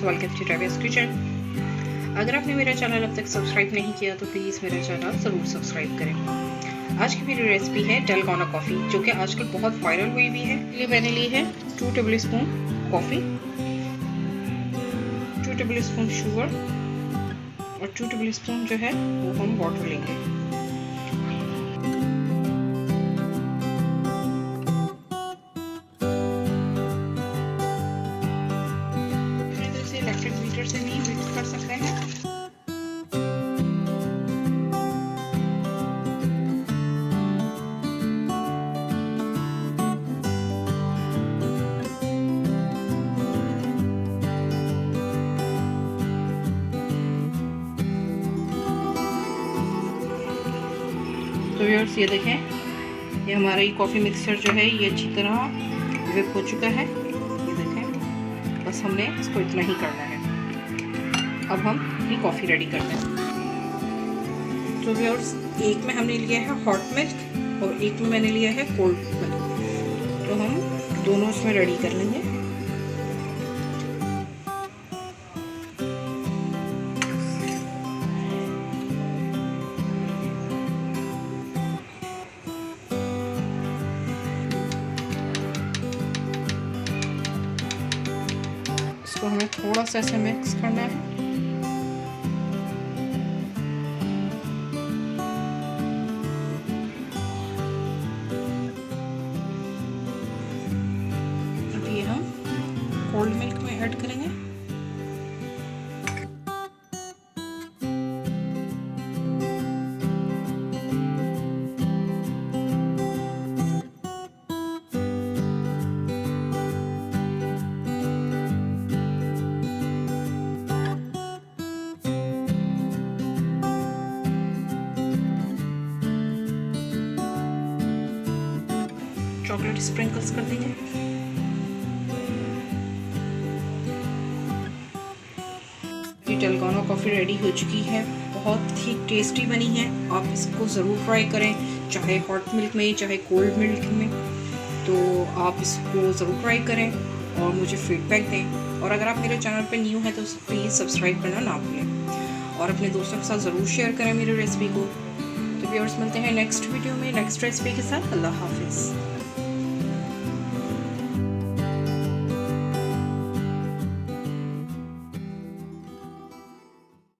Viewers, welcome to Rabia's kitchen. अगर आपने मेरा चैनल अब तक सब्सक्राइब नहीं किया तो प्लीज़ मेरा चैनल ज़रूर सब्सक्राइब करें। आज की मेरी रेसिपी है डलगोना कॉफ़ी, जो कि आजकल बहुत वायरल हुई हुई है। ये मैंने ली है 2 table spoon coffee, 2 table spoon sugar और 2 टेबल स्पून जो है वो हम वाटर लेंगे। इलेक्ट्रिक बीटर से भी मिक्स कर सकते हैं। तो व्यूअर्स ये देखें, ये हमारा ये कॉफ़ी मिक्सचर जो है ये अच्छी तरह विप हो चुका है। ये देखें, बस हमने इसको इतना ही करना है। अब हम ये कॉफ़ी रेडी करते हैं। तो व्यूअर्स, एक में हमने लिया है हॉट मिल्क और एक में मैंने लिया है कोल्ड मिल्क। तो हम दोनों इसमें रेडी कर लेंगे। इसको हमें थोड़ा सा ऐसे मिक्स करना है। ये हम कोल्ड मिल्क में ऐड करेंगे। चॉकलेट स्प्रिंकल्स कर देंगे। ये डलगोना कॉफ़ी रेडी हो चुकी है, बहुत ही टेस्टी बनी है। आप इसको ज़रूर ट्राई करें, चाहे हॉट मिल्क में चाहे कोल्ड मिल्क में। तो आप इसको ज़रूर ट्राई करें और मुझे फीडबैक दें। और अगर आप मेरे चैनल पर न्यू हैं तो प्लीज़ सब्सक्राइब करना ना भूलें और अपने दोस्तों के साथ ज़रूर शेयर करें मेरी रेसिपी को। तो व्यूअर्स, मिलते हैं नेक्स्ट वीडियो में नेक्स्ट रेसिपी के साथ। अल्लाह हाफिज़।